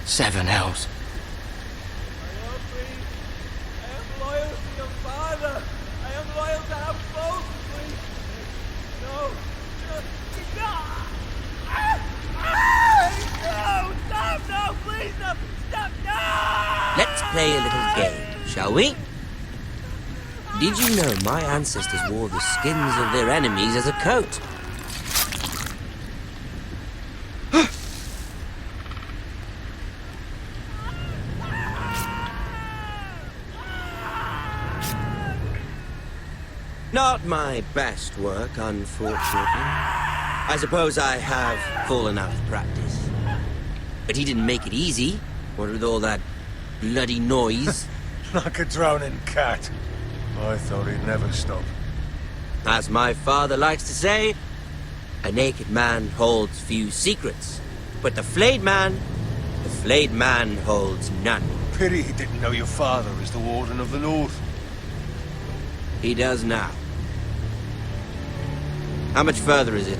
Seven hells. I am loyal to your father. I am loyal to House Bolton, No. Stop! No! Please, no! Stop! No! Let's play a little game, shall we? Did you know my ancestors wore the skins of their enemies as a coat? Not my best work, unfortunately. I suppose I have fallen out of practice. But he didn't make it easy, what with all that bloody noise. Like a drowning cat. I thought he'd never stop. As my father likes to say, a naked man holds few secrets, but the flayed man holds none. Pity he didn't know your father is the Warden of the North. He does now. How much further is it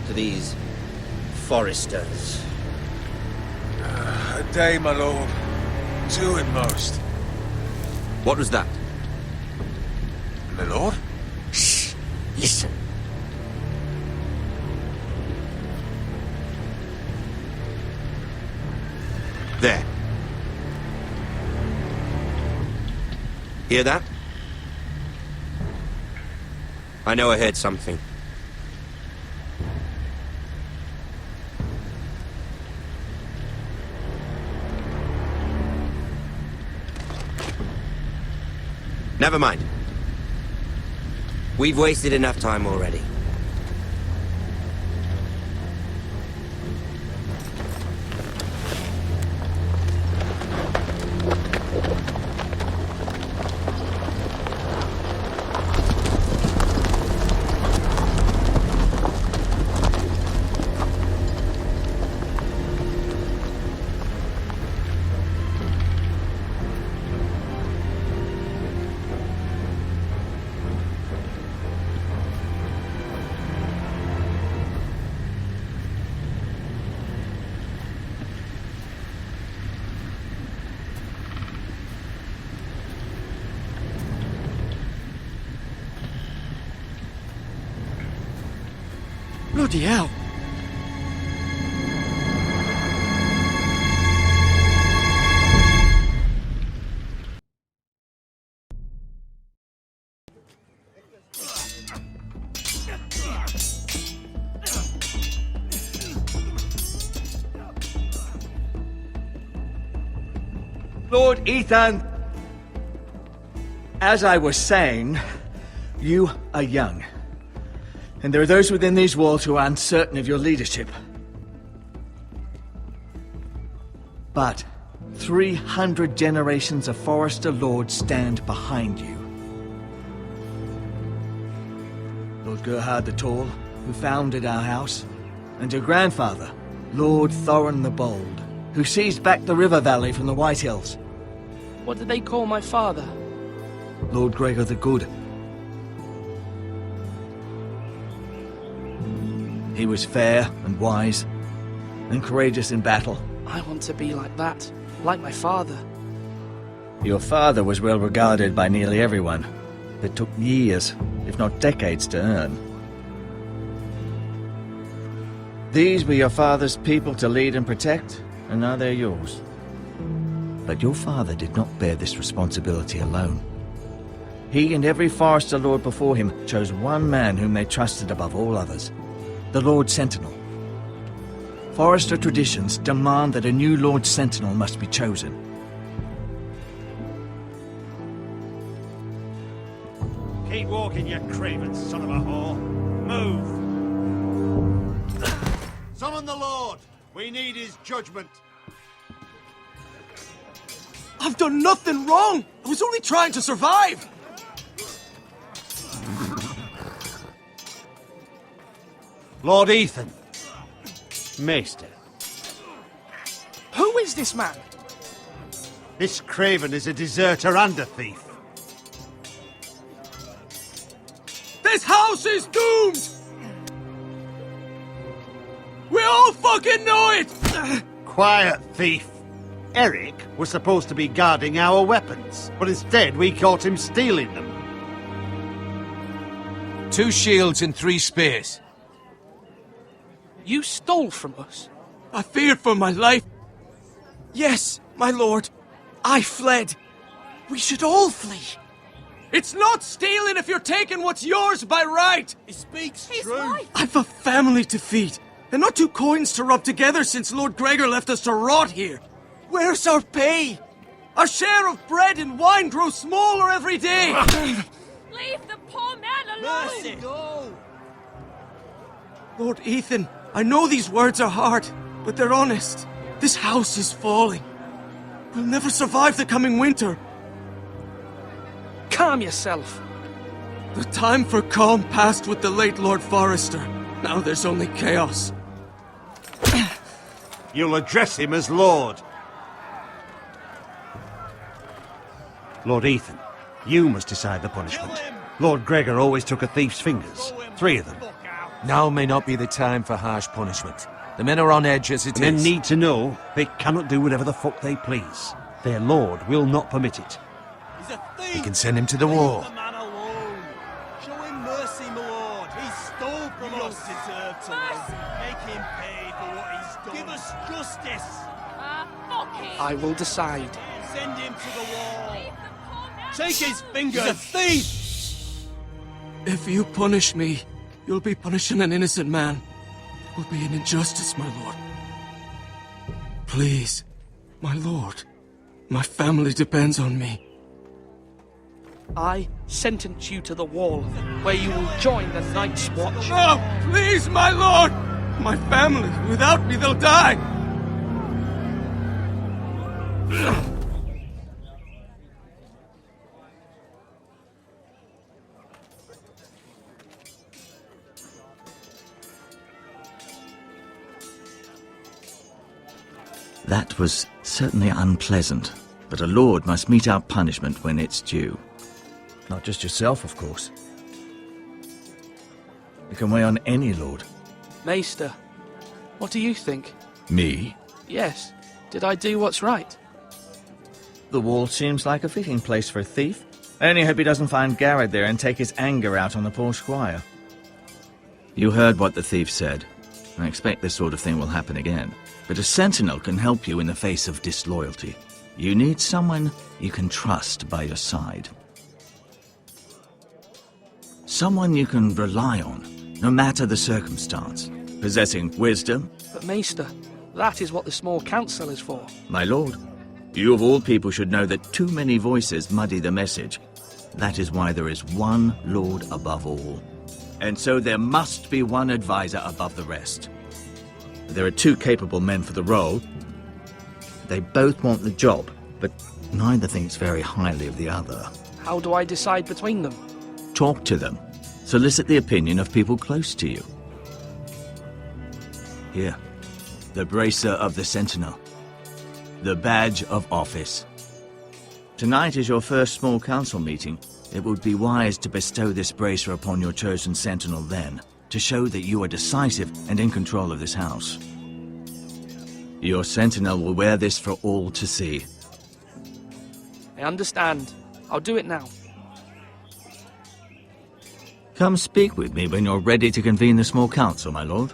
to these foresters? A day, my lord. 2 at most. What was that? My lord? Shh! Listen. There. Hear that? I know I heard something. Never mind. We've wasted enough time already. Bloody hell! Lord Ethan, as I was saying, you are young. And there are those within these walls who are uncertain of your leadership. But 300 generations of Forester Lords stand behind you. Lord Gerhard the Tall, who founded our house, and your grandfather, Lord Thorin the Bold, who seized back the river valley from the White Hills. What did they call my father? Lord Gregor the Good. He was fair and wise, and courageous in battle. I want to be like that, like my father. Your father was well regarded by nearly everyone. It took years, if not decades, to earn. These were your father's people to lead and protect, and now they're yours. But your father did not bear this responsibility alone. He and every Forester Lord before him chose one man whom they trusted above all others. The Lord Sentinel. Forester traditions demand that a new Lord Sentinel must be chosen. Keep walking, you craven son of a whore. Move! Summon the Lord! We need his judgment. I've done nothing wrong! I was only trying to survive! Lord Ethan. Maester. Who is this man? This craven is a deserter and a thief. They This house is doomed! We all fucking know it! Quiet, thief. Eric was supposed to be guarding our weapons, but instead we caught him stealing them. 2 shields and 3 spears. You stole from us. I feared for my life. Yes, my lord. I fled. We should all flee. It's not stealing if you're taking what's yours by right. He speaks His true. wife. I've a family to feed, and not 2 coins to rub together since Lord Gregor left us to rot here. Where's our pay? Our share of bread and wine grows smaller every day. Leave the poor man alone. Mercy. Go. Lord Ethan, I know these words are hard, but they're honest. This house is falling. We'll never survive the coming winter. Calm yourself. The time for calm passed with the late Lord Forrester. Now there's only chaos. You'll address him as Lord. Lord Ethan, you must decide the punishment. Kill him. Lord Gregor always took a thief's fingers. 3 of them. Fuck out. Now may not be the time for harsh punishment. The men are on edge as it Men is. need to know they cannot do whatever the fuck they please. Their lord will not permit it. He's a thief. We can send him to the wall. Leave the man alone. Show him mercy, my lord. He stole from us. You don't deserve to live. Make him pay for what he's done. Give us justice. Fuck him. I will decide. Send him to the wall. Leave the poor man Take his alone. fingers. He's a thief. If you punish me, you'll be punishing an innocent man. It will be an injustice, my lord. Please, my lord. My family depends on me. I sentence you to the wall, where you will join the Night's Watch. No, please, my lord! My family, without me, they'll die! That was certainly unpleasant, but a lord must mete out punishment when it's due. Not just yourself, of course. You can weigh on any lord. Maester, what do you think? Me? Yes. Did I do what's right? The wall seems like a fitting place for a thief. I only hope he doesn't find Garrett there and take his anger out on the poor squire. You heard what the thief said. I expect this sort of thing will happen again. But a sentinel can help you in the face of disloyalty. You need someone you can trust by your side. Someone you can rely on, no matter the circumstance. Possessing wisdom. But Maester, that is what the small council is for. My lord, you of all people should know that too many voices muddy the message. That is why there is one lord above all. And so there must be one advisor above the rest. There are 2 capable men for the role. They both want the job, but neither thinks very highly of the other. How do I decide between them? Talk to them. Solicit the opinion of people close to you. Here, the bracer of the sentinel. The badge of office. Tonight is your first small council meeting. It would be wise to bestow this bracer upon your chosen sentinel then, to show that you are decisive and in control of this house. Your sentinel will wear this for all to see. I understand. I'll do it now. Come speak with me when you're ready to convene the small council, my lord.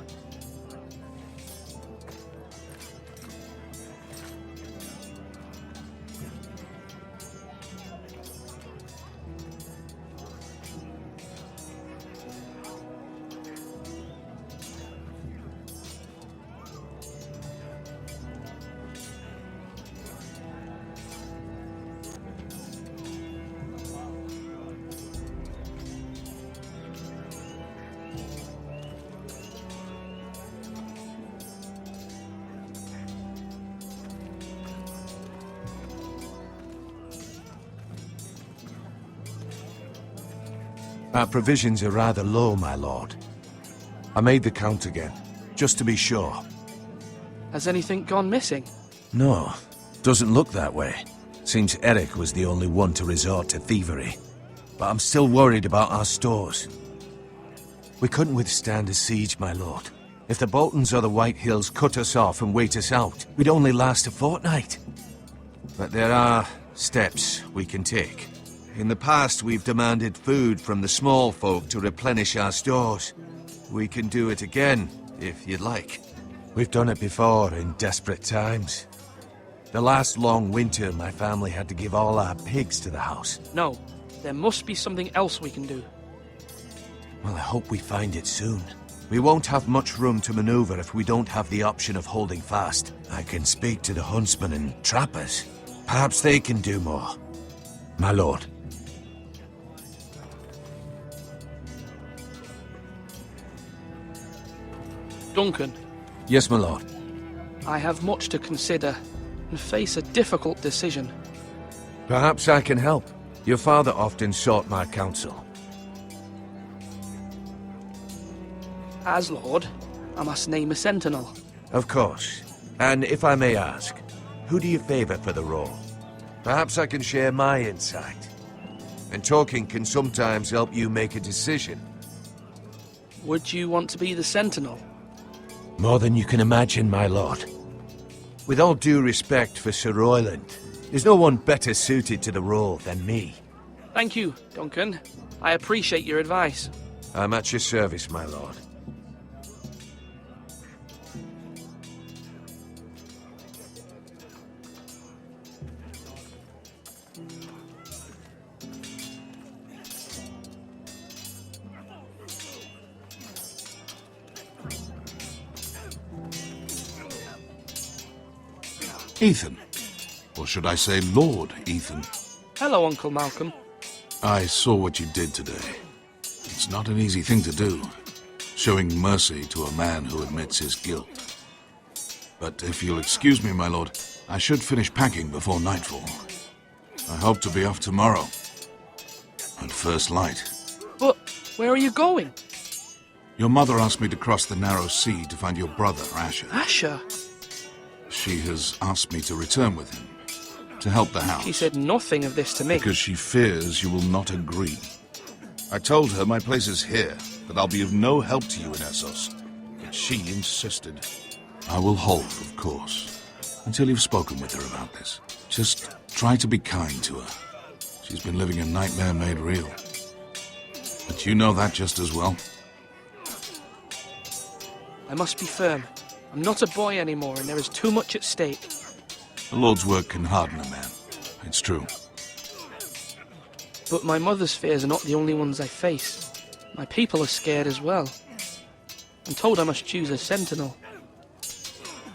Our provisions are rather low, my lord. I made the count again, just to be sure. Has anything gone missing? No, doesn't look that way. Seems Eric was the only one to resort to thievery. But I'm still worried about our stores. We couldn't withstand a siege, my lord. If the Boltons or the White Hills cut us off and wait us out, we'd only last a fortnight. But there are steps we can take. In the past, we've demanded food from the small folk to replenish our stores. We can do it again, if you'd like. We've done it before in desperate times. The last long winter, my family had to give all our pigs to the house. No, there must be something else we can do. Well, I hope we find it soon. We won't have much room to maneuver if we don't have the option of holding fast. I can speak to the huntsmen and trappers. Perhaps they can do more. My lord. Duncan, Yes, my lord. I have much to consider and face a difficult decision. Perhaps I can help. Your father often sought my counsel. As Lord, I must name a sentinel. Of course. And if I may ask, who do you favor for the role? Perhaps I can share my insight. And talking can sometimes help you make a decision. Would you want to be the sentinel? More than you can imagine, my lord. With all due respect for Sir Royland, there's no one better suited to the role than me. Thank you, Duncan. I appreciate your advice. I'm at your service, my lord. Ethan. Or should I say Lord Ethan? Hello, Uncle Malcolm. I saw what you did today. It's not an easy thing to do, showing mercy to a man who admits his guilt. But if you'll excuse me, my lord, I should finish packing before nightfall. I hope to be off tomorrow. At first light. But where are you going? Your mother asked me to cross the narrow sea to find your brother, Asher. Asher? She has asked me to return with him, to help the house. She said nothing of this to me. Because she fears you will not agree. I told her my place is here, that I'll be of no help to you in Essos. But she insisted. I will hold, of course, until you've spoken with her about this. Just try to be kind to her. She's been living a nightmare made real. But you know that just as well. I must be firm. I'm not a boy anymore, and there is too much at stake. The Lord's work can harden a man. It's true. But my mother's fears are not the only ones I face. My people are scared as well. I'm told I must choose a sentinel.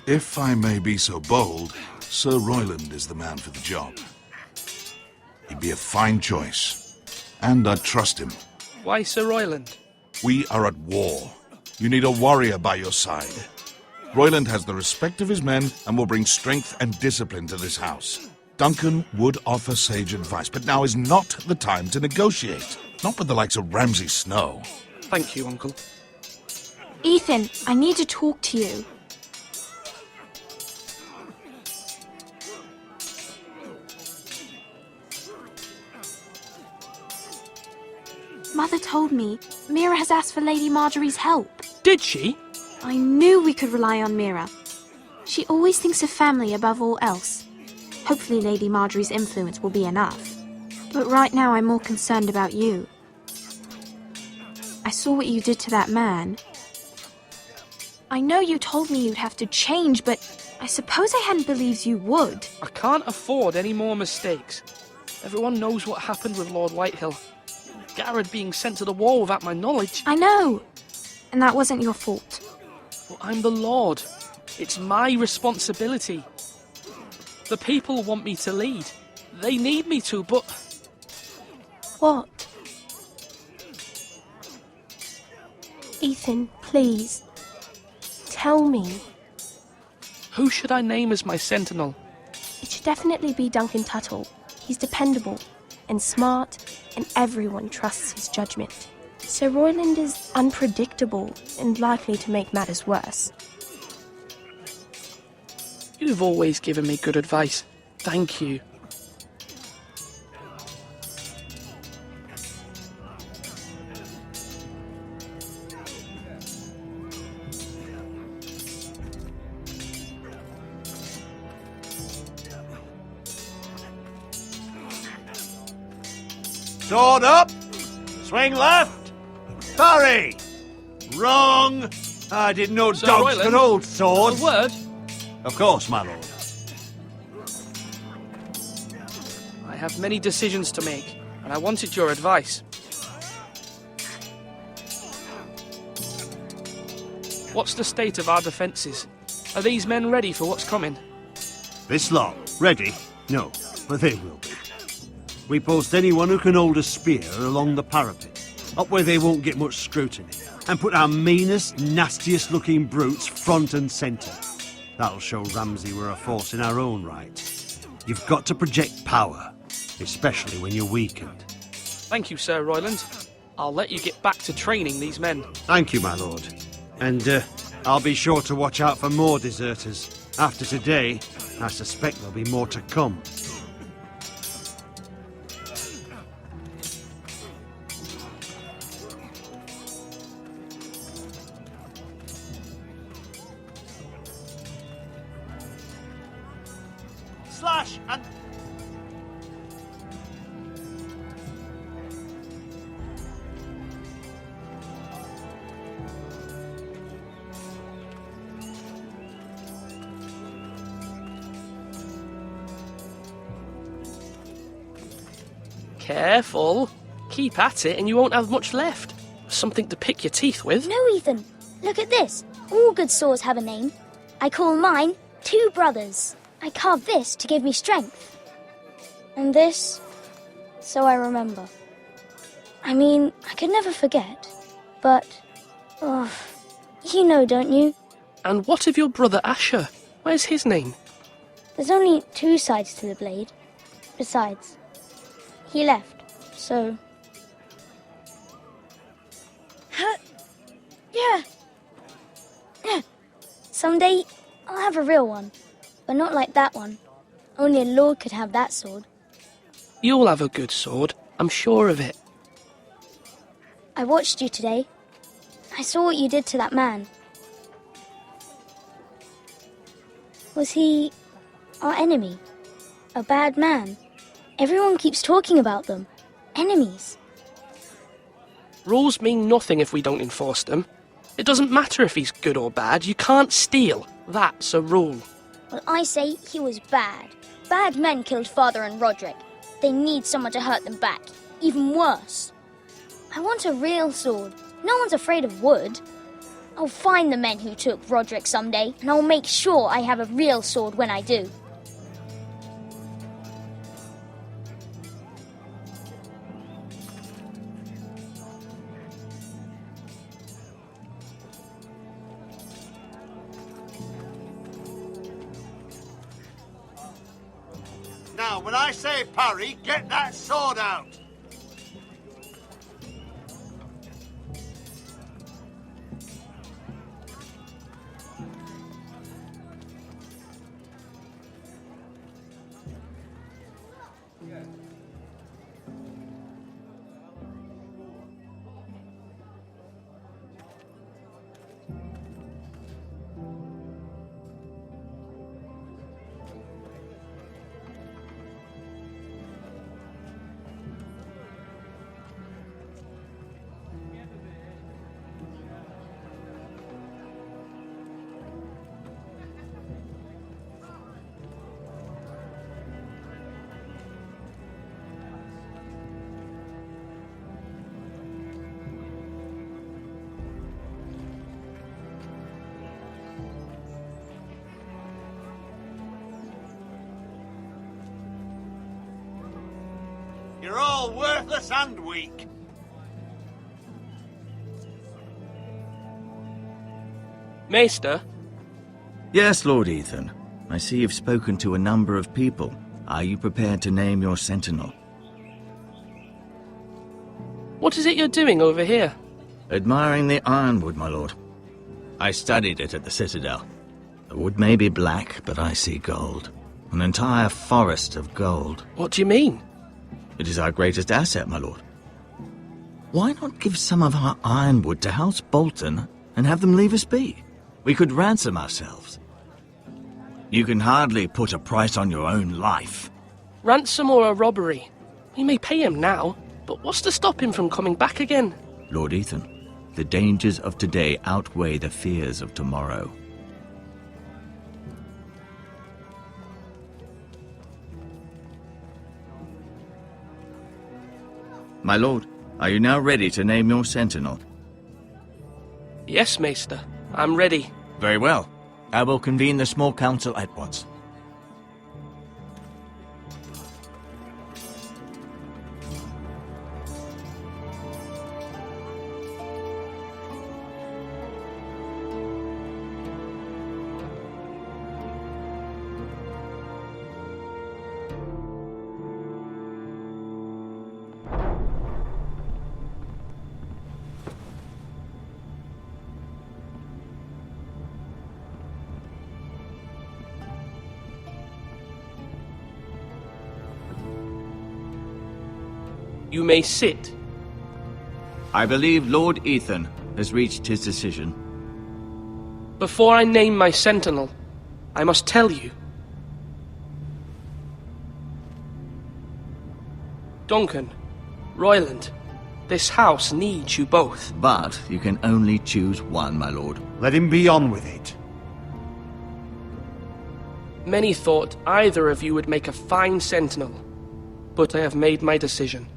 If I may be so bold, Sir Royland is the man for the job. He'd be a fine choice. And I'd trust him. Why Sir Royland? We are at war. You need a warrior by your side. Royland has the respect of his men and will bring strength and discipline to this house. Duncan would offer sage advice, but now is not the time to negotiate. Not with the likes of Ramsay Snow. Thank you, Uncle. Ethan, I need to talk to you. Mother told me Mira has asked for Lady Marjorie's help. Did she? I knew we could rely on Mira. She always thinks of family above all else. Hopefully Lady Marjorie's influence will be enough. But right now I'm more concerned about you. I saw what you did to that man. I know you told me you'd have to change, but I suppose I hadn't believed you would. I can't afford any more mistakes. Everyone knows what happened with Lord Whitehill. Garrett being sent to the wall without my knowledge. I know. And that wasn't your fault. Well, I'm the Lord. It's my responsibility. The people want me to lead. They need me to, but... What? Ethan, please. Tell me. Who should I name as my sentinel? It should definitely be Duncan Tuttle. He's dependable and smart, and everyone trusts his judgment. Sir Royland is unpredictable and likely to make matters worse. You've always given me good advice. Thank you. Sword up. Swing left. Parry. Wrong. I didn't know Sir dogs Royland, could hold A swords. word? Of course, my lord. I have many decisions to make, and I wanted your advice. What's the state of our defences? Are these men ready for what's coming? This lot, ready? No, but they will be. We post anyone who can hold a spear along the parapet, up where they won't get much scrutiny, and put our meanest, nastiest looking brutes front and centre. That'll show Ramsay we're a force in our own right. You've got to project power, especially when you're weakened. Thank you, Sir Royland. I'll let you get back to training these men. Thank you, my lord. And I'll be sure to watch out for more deserters. After today, I suspect there'll be more to come. Slash and... Careful. Keep at it and you won't have much left. Something to pick your teeth with. No, Ethan. Look at this. All good swords have a name. I call mine Two Brothers. I carved this to give me strength. And this, so I remember. I mean, I could never forget. But, oh, you know, don't you? And what of your brother Asher? Where's his name? There's only two sides to the blade. Besides, he left, so... Yeah. Someday, I'll have a real one. But not like that one. Only a lord could have that sword. You'll have a good sword. I'm sure of it. I watched you today. I saw what you did to that man. Was he our enemy? A bad man? Everyone keeps talking about them. Enemies. Rules mean nothing if we don't enforce them. It doesn't matter if he's good or bad. You can't steal. That's a rule. Well, I say he was bad. Bad men killed Father and Roderick. They need someone to hurt them back. Even worse. I want a real sword. No one's afraid of wood. I'll find the men who took Roderick someday, and I'll make sure I have a real sword when I do. Now, when I say parry, get that sword out! You're all worthless and weak. Maester? Yes, Lord Ethan. I see you've spoken to a number of people. Are you prepared to name your sentinel? What is it you're doing over here? Admiring the ironwood, my lord. I studied it at the Citadel. The wood may be black, but I see gold. An entire forest of gold. What do you mean? It is our greatest asset, my lord. Why not give some of our ironwood to House Bolton and have them leave us be? We could ransom ourselves. You can hardly put a price on your own life. Ransom or a robbery? We may pay him now. But what's to stop him from coming back again? Lord Ethan, the dangers of today outweigh the fears of tomorrow. My lord, are you now ready to name your sentinel? Yes, Maester. I'm ready. Very well. I will convene the small council at once. You may sit. I believe Lord Ethan has reached his decision. Before I name my sentinel, I must tell you. Duncan, Royland, this house needs you both. But you can only choose one, my lord. Let him be on with it. Many thought either of you would make a fine sentinel, but I have made my decision.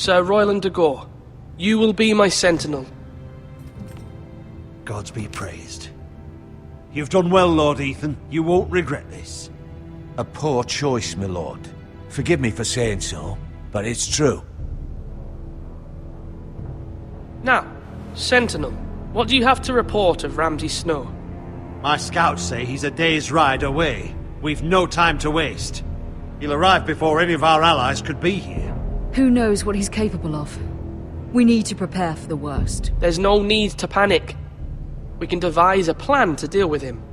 Sir Royland de Gore, you will be my sentinel. Gods be praised. You've done well, Lord Ethan. You won't regret this. A poor choice, my lord. Forgive me for saying so, but it's true. Now, sentinel, what do you have to report of Ramsay Snow? My scouts say he's a day's ride away. We've no time to waste. He'll arrive before any of our allies could be here. Who knows what he's capable of? We need to prepare for the worst. There's no need to panic. We can devise a plan to deal with him.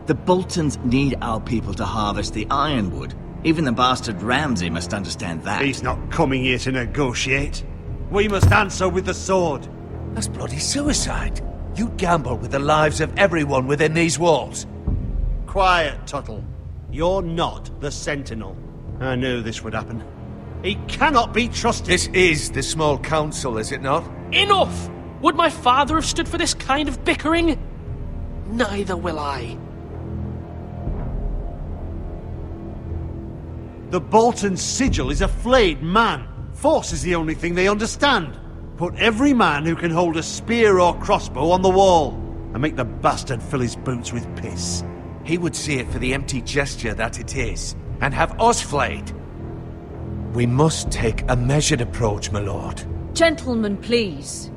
The Boltons need our people to harvest the ironwood. Even the bastard Ramsay must understand that. He's not coming here to negotiate. We must answer with the sword. That's bloody suicide. You'd gamble with the lives of everyone within these walls. Quiet, Tuttle. You're not the Sentinel. I knew this would happen. He cannot be trusted. This is the small council, is it not? Enough! Would my father have stood for this kind of bickering? Neither will I. The Bolton sigil is a flayed man. Force is the only thing they understand. Put every man who can hold a spear or crossbow on the wall, and make the bastard fill his boots with piss. He would see it for the empty gesture that it is, and have us flayed. We must take a measured approach, my lord. Gentlemen, please.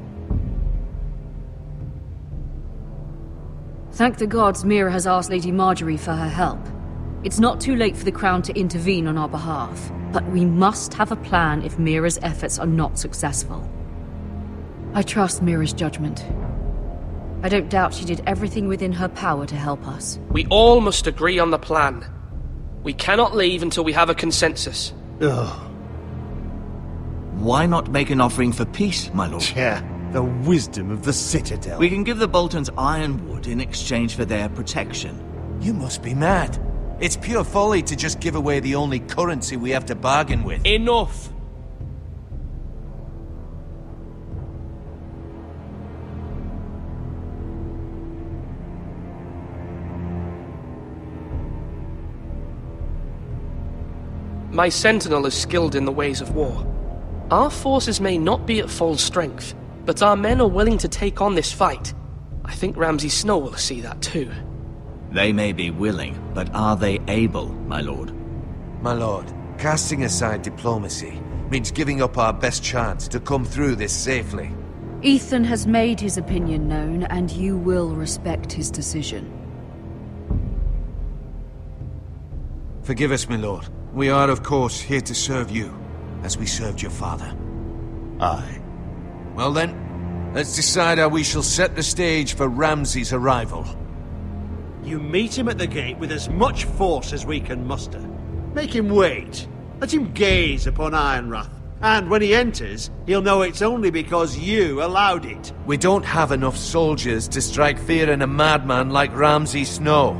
Thank the gods Mira has asked Lady Marjorie for her help. It's not too late for the Crown to intervene on our behalf, but we must have a plan if Mira's efforts are not successful. I trust Mira's judgment. I don't doubt she did everything within her power to help us. We all must agree on the plan. We cannot leave until we have a consensus. Ugh. Why not make an offering for peace, my lord? Yeah, the wisdom of the Citadel. We can give the Boltons ironwood in exchange for their protection. You must be mad. It's pure folly to just give away the only currency we have to bargain with. Enough! My sentinel is skilled in the ways of war. Our forces may not be at full strength, but our men are willing to take on this fight. I think Ramsay Snow will see that too. They may be willing, but are they able, my lord? My lord, casting aside diplomacy means giving up our best chance to come through this safely. Ethan has made his opinion known, and you will respect his decision. Forgive us, my lord. We are, of course, here to serve you, as we served your father. Aye. Well then, let's decide how we shall set the stage for Ramsay's arrival. You meet him at the gate with as much force as we can muster. Make him wait. Let him gaze upon Ironrath, And when he enters, he'll know it's only because you allowed it. We don't have enough soldiers to strike fear in a madman like Ramsay Snow.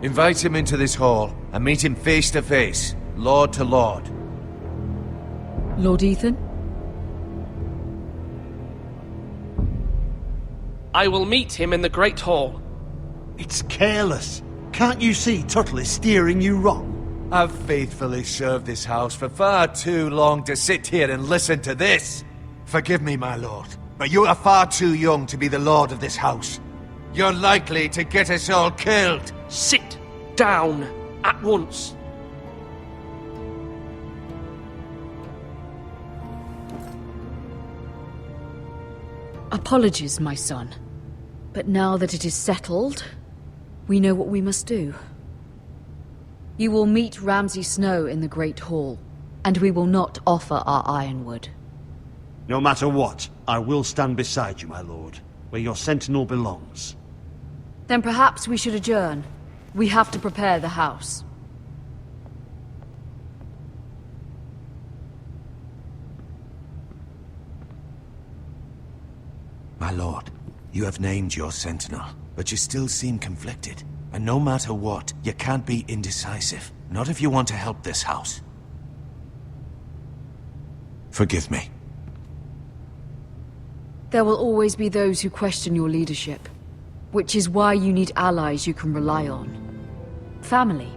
Invite him into this hall and meet him face to face, lord to lord. Lord Ethan? I will meet him in the Great Hall. It's careless. Can't you see Tuttle is steering you wrong? I've faithfully served this house for far too long to sit here and listen to this. Forgive me, my lord, but you are far too young to be the lord of this house. You're likely to get us all killed. Sit down at once. Apologies, my son. But now that it is settled, we know what we must do. You will meet Ramsay Snow in the Great Hall, and we will not offer our ironwood. No matter what, I will stand beside you, my lord, where your sentinel belongs. Then perhaps we should adjourn. We have to prepare the house. My lord, you have named your sentinel, but you still seem conflicted. And no matter what, you can't be indecisive. Not if you want to help this house. Forgive me. There will always be those who question your leadership, which is why you need allies you can rely on. Family.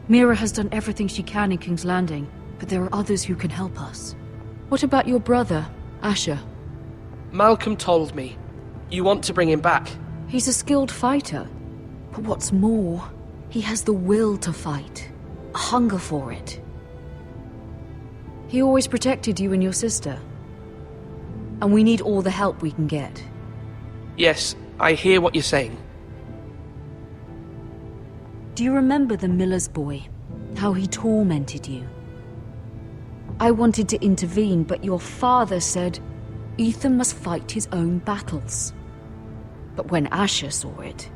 Mira has done everything she can in King's Landing, but there are others who can help us. What about your brother, Asher? Malcolm told me. You want to bring him back. He's a skilled fighter. But what's more, he has the will to fight. A hunger for it. He always protected you and your sister. And we need all the help we can get. Yes, I hear what you're saying. Do you remember the miller's boy? How he tormented you? I wanted to intervene, but your father said Ethan must fight his own battles. But when Asher saw it,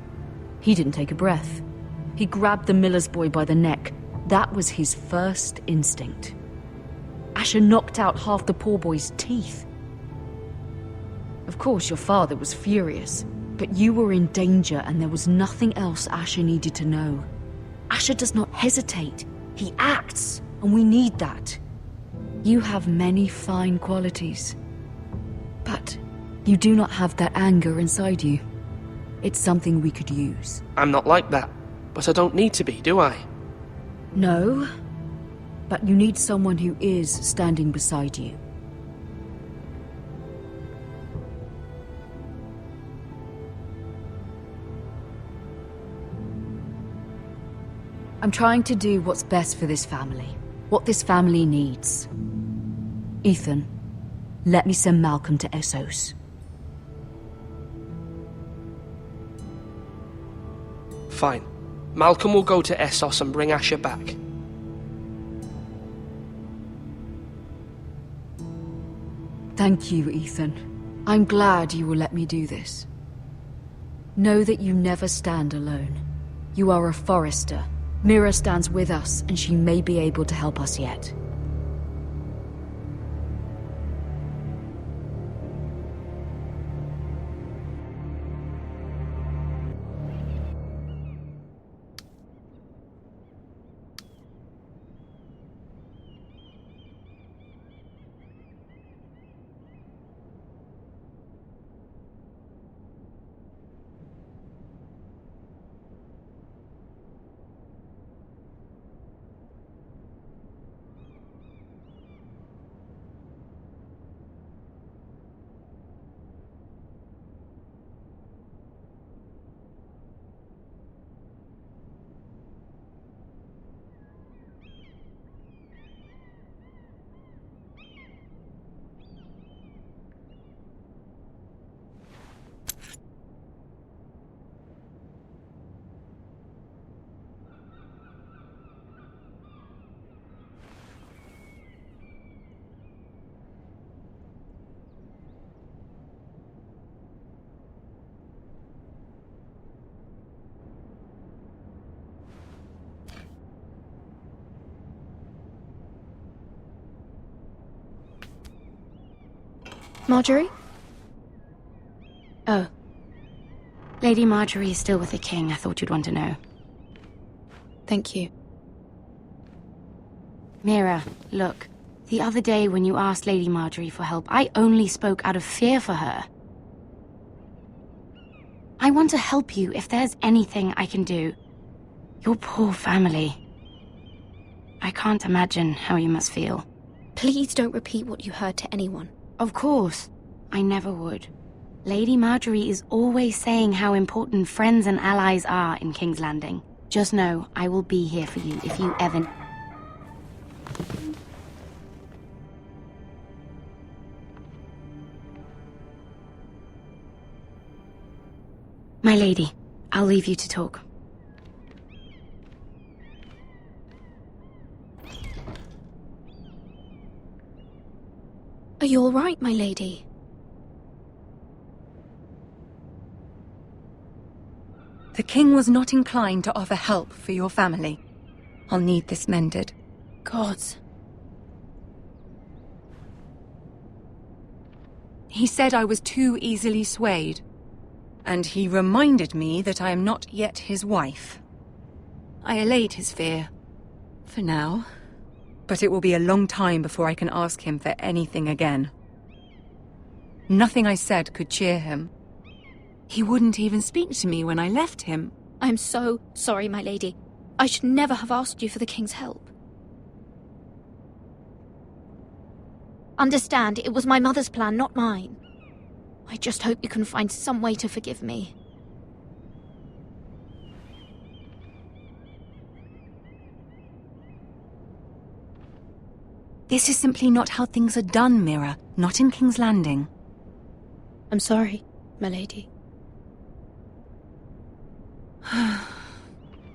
he didn't take a breath. He grabbed the miller's boy by the neck. That was his first instinct. Asher knocked out half the poor boy's teeth. Of course, your father was furious, but you were in danger and there was nothing else Asher needed to know. Asher does not hesitate. He acts, and we need that. You have many fine qualities, but you do not have that anger inside you. It's something we could use. I'm not like that, but I don't need to be, do I? No, but you need someone who is standing beside you. I'm trying to do what's best for this family, what this family needs. Ethan, let me send Malcolm to Essos. Fine. Malcolm will go to Essos and bring Asher back. Thank you, Ethan. I'm glad you will let me do this. Know that you never stand alone. You are a Forester. Mira stands with us, and she may be able to help us yet. Marjorie? Oh. Lady Marjorie is still with the king. I thought you'd want to know. Thank you. Mira, look. The other day when you asked Lady Marjorie for help, I only spoke out of fear for her. I want to help you if there's anything I can do. Your poor family. I can't imagine how you must feel. Please don't repeat what you heard to anyone. Of course. I never would. Lady Marjorie is always saying how important friends and allies are in King's Landing. Just know, I will be here for you if you ever... My lady, I'll leave you to talk. Are you all right, my lady? The king was not inclined to offer help for your family. I'll need this mended. Gods. He said I was too easily swayed. And he reminded me that I am not yet his wife. I allayed his fear. For now. But it will be a long time before I can ask him for anything again. Nothing I said could cheer him. He wouldn't even speak to me when I left him. I'm so sorry, my lady. I should never have asked you for the king's help. Understand, it was my mother's plan, not mine. I just hope you can find some way to forgive me. This is simply not how things are done, Mira. Not in King's Landing. I'm sorry, my lady.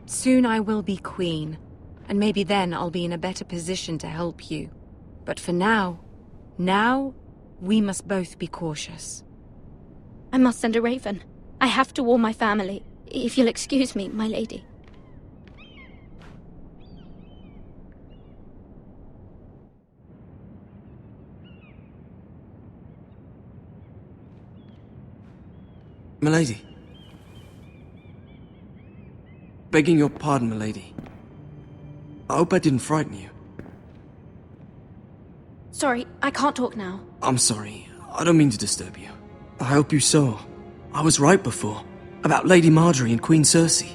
Soon I will be queen, and maybe then I'll be in a better position to help you. But for now, we must both be cautious. I must send a raven. I have to warn my family. If you'll excuse me, my lady. Milady. Begging your pardon, milady. I hope I didn't frighten you. Sorry, I can't talk now. I'm sorry. I don't mean to disturb you. I hope you saw. I was right before. About Lady Marjorie and Queen Cersei.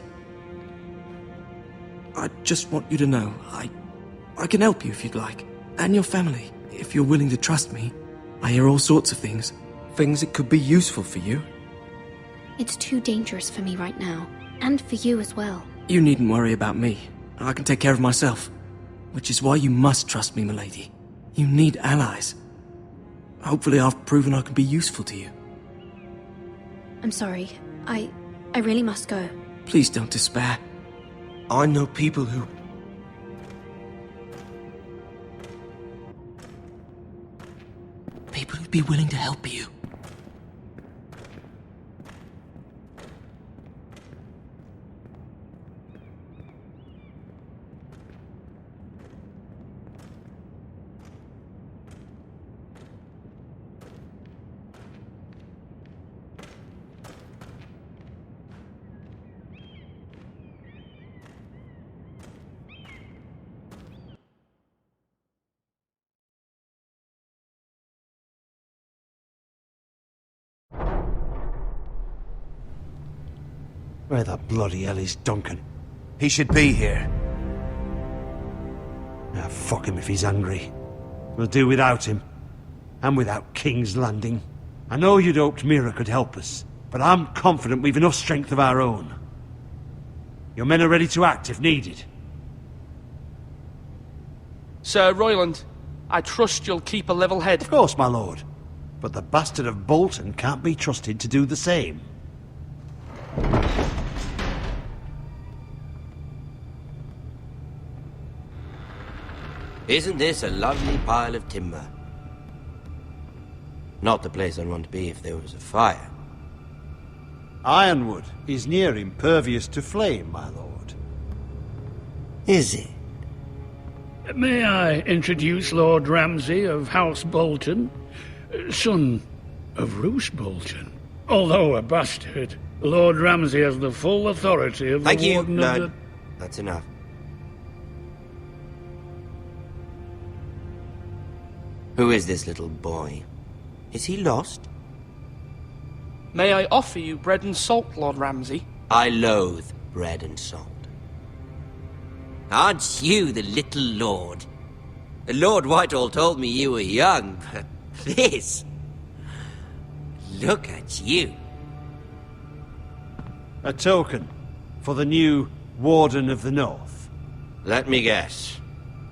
I just want you to know, I can help you if you'd like. And your family, if you're willing to trust me. I hear all sorts of things. Things that could be useful for you. It's too dangerous for me right now. And for you as well. You needn't worry about me. I can take care of myself. Which is why you must trust me, milady. You need allies. Hopefully I've proven I can be useful to you. I'm sorry. I really must go. Please don't despair. I know people who... People who'd be willing to help you. Where the bloody hell is Duncan? He should be here. Ah, fuck him if he's angry. We'll do without him. And without King's Landing. I know you'd hoped Mira could help us, but I'm confident we've enough strength of our own. Your men are ready to act if needed. Sir Royland, I trust you'll keep a level head. Of course, my lord. But the bastard of Bolton can't be trusted to do the same. Isn't this a lovely pile of timber? Not the place I'd want to be if there was a fire. Ironwood is near impervious to flame, my lord. Is it? May I introduce Lord Ramsay of House Bolton? Son of Roose Bolton. Although a bastard, Lord Ramsay has the full authority of Thank the you, Warden Lord. of the... That's enough. Who is this little boy? Is he lost? May I offer you bread and salt, Lord Ramsay? I loathe bread and salt. Aren't you the little lord? Lord Whitehall told me you were young, but this... Look at you. A token for the new Warden of the North. Let me guess.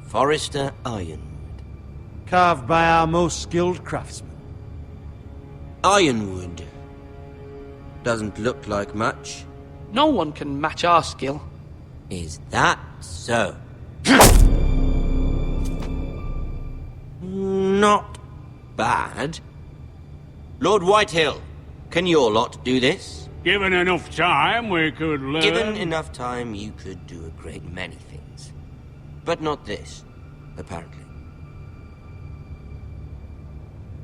Forrester Ironwood. Carved by our most skilled craftsmen. Ironwood. Doesn't look like much. No one can match our skill. Is that so? Not bad. Lord Whitehill, can your lot do this? Given enough time, we could learn... Given enough time, you could do a great many things. But not this, apparently.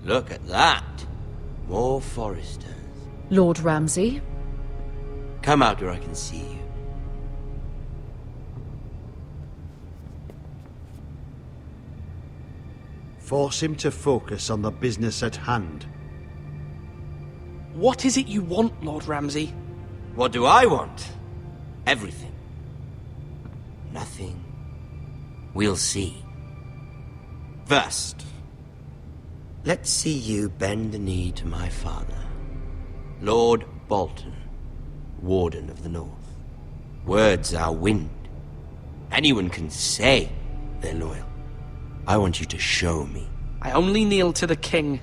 Look at that. More Foresters. Lord Ramsay? Come out where I can see you. Force him to focus on the business at hand. What is it you want, Lord Ramsay? What do I want? Everything. Nothing. We'll see. First, let's see you bend the knee to my father, Lord Bolton, Warden of the North. Words are wind. Anyone can say they're loyal. I want you to show me. I only kneel to the king.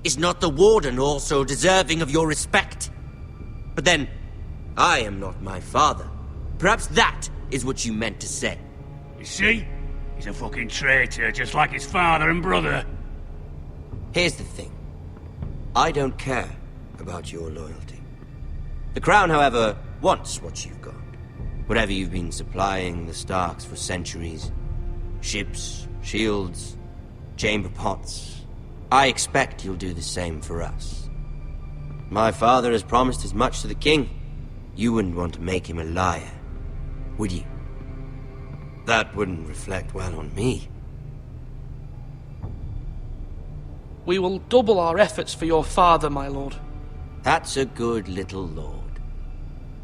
Is not the Warden also deserving of your respect? But then, I am not my father. Perhaps that is what you meant to say. You see? He's a fucking traitor, just like his father and brother. Here's the thing. I don't care about your loyalty. The Crown, however, wants what you've got. Whatever you've been supplying the Starks for centuries. Ships, shields, chamber pots. I expect you'll do the same for us. My father has promised as much to the king. You wouldn't want to make him a liar, would you? That wouldn't reflect well on me. We will double our efforts for your father, my lord. That's a good little lord.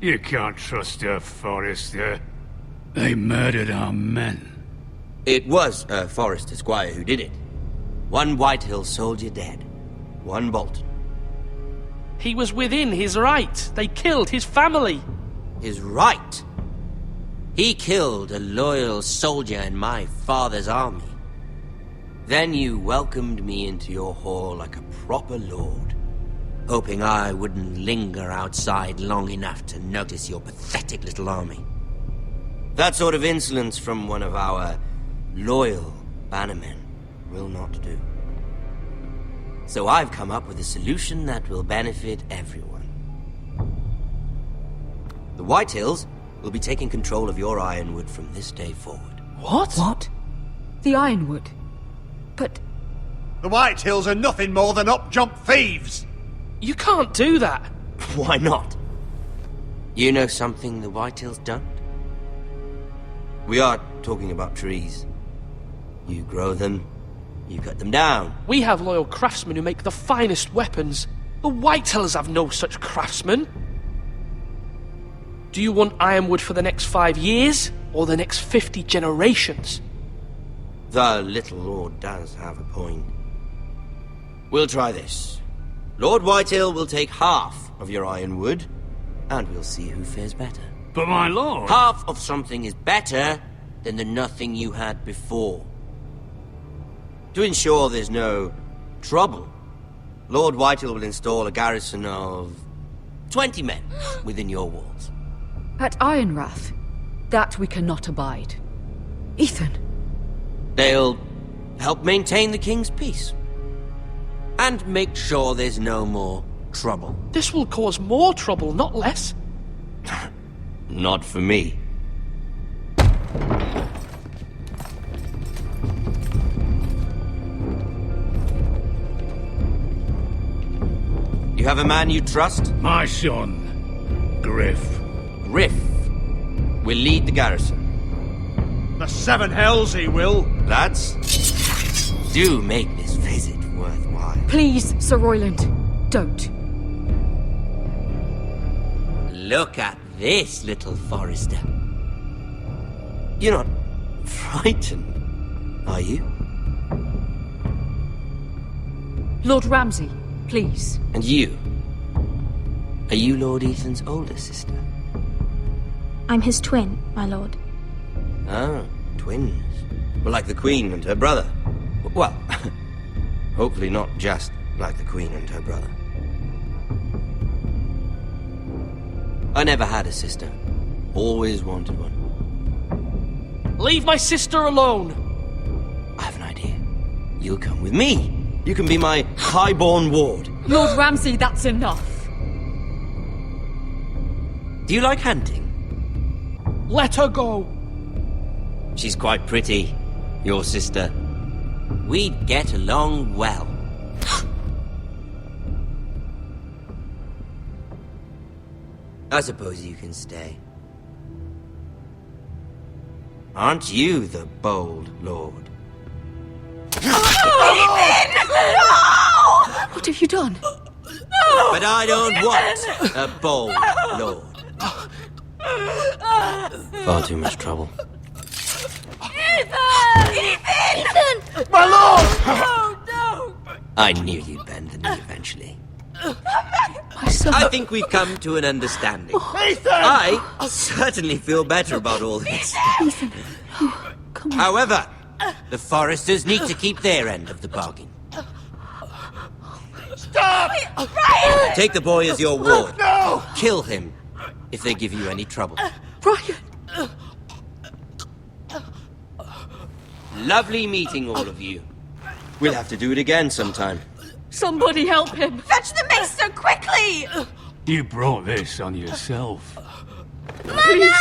You can't trust her, Forrester. They murdered our men. It was a Forrester squire who did it. One Whitehill soldier dead. One Bolton. He was within his right. They killed his family. His right? He killed a loyal soldier in my father's army. Then you welcomed me into your hall like a proper lord, hoping I wouldn't linger outside long enough to notice your pathetic little army. That sort of insolence from one of our loyal bannermen will not do. So I've come up with a solution that will benefit everyone. The Whitehills will be taking control of your Ironwood from this day forward. What? What? The Ironwood? But... The Whitehills are nothing more than up-jump thieves! You can't do that. Why not? You know something the Whitehills don't? We are talking about trees. You grow them, you cut them down. We have loyal craftsmen who make the finest weapons. The Whitehills have no such craftsmen. Do you want Ironwood for the next 5 years, or the next 50 generations? The little lord does have a point. We'll try this. Lord Whitehill will take half of your Ironwood, and we'll see who fares better. But my lord... Half of something is better than the nothing you had before. To ensure there's no trouble, Lord Whitehill will install a garrison of 20 men within your walls. At Ironrath? That we cannot abide. Ethan! They'll help maintain the king's peace. And make sure there's no more trouble. This will cause more trouble, not less. Not for me. have a man you trust? My son, Griff. Griff will lead the garrison. The seven hells he will. Lads, do make this visit worthwhile. Please, Sir Royland, don't. Look at this, little Forester. You're not frightened, are you? Lord Ramsay, please. And you? Are you Lord Ethan's older sister? I'm his twin, my lord. Ah, twins. Well, like the Queen and her brother. Well, hopefully not just like the Queen and her brother. I never had a sister. Always wanted one. Leave my sister alone! I have an idea. You'll come with me. You can be my highborn ward. Lord Ramsay, that's enough. Do you like hunting? Let her go! She's quite pretty, your sister. We'd get along well. I suppose you can stay. Aren't you the bold lord? What have you done? But I don't want a bold lord. Far too much trouble. Ethan! My lord! Oh, no! I knew you'd bend the knee eventually. My son. I think we've come to an understanding. Ethan! I certainly feel better about all this. Ethan. Oh, come on. However, the Foresters need to keep their end of the bargain. Stop! Ryan! Take the boy as your ward. No! Kill him if they give you any trouble. Ryan! Lovely meeting all of you. We'll have to do it again sometime. Somebody help him! Fetch the maester quickly! You brought this on yourself. Mother!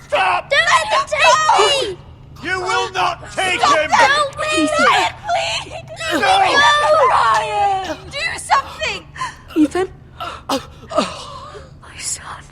Stop! Don't let them take me! You will not take him! Help me! Ryan, please! No! Ryan! Do something! Ethan? My son.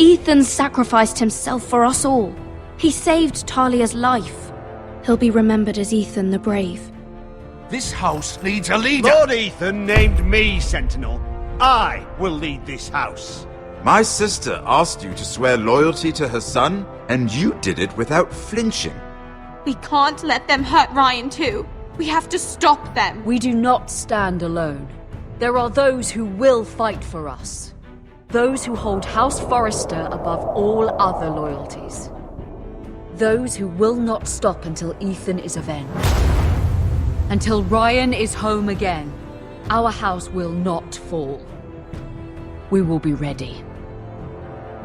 Ethan sacrificed himself for us all. He saved Talia's life. He'll be remembered as Ethan the Brave. This house needs a leader. Lord Ethan named me Sentinel. I will lead this house. My sister asked you to swear loyalty to her son, and you did it without flinching. We can't let them hurt Ryan too. We have to stop them. We do not stand alone. There are those who will fight for us. Those who hold House Forrester above all other loyalties. Those who will not stop until Ethan is avenged. Until Ryan is home again, our house will not fall. We will be ready.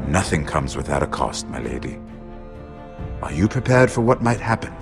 Nothing comes without a cost, my lady. Are you prepared for what might happen?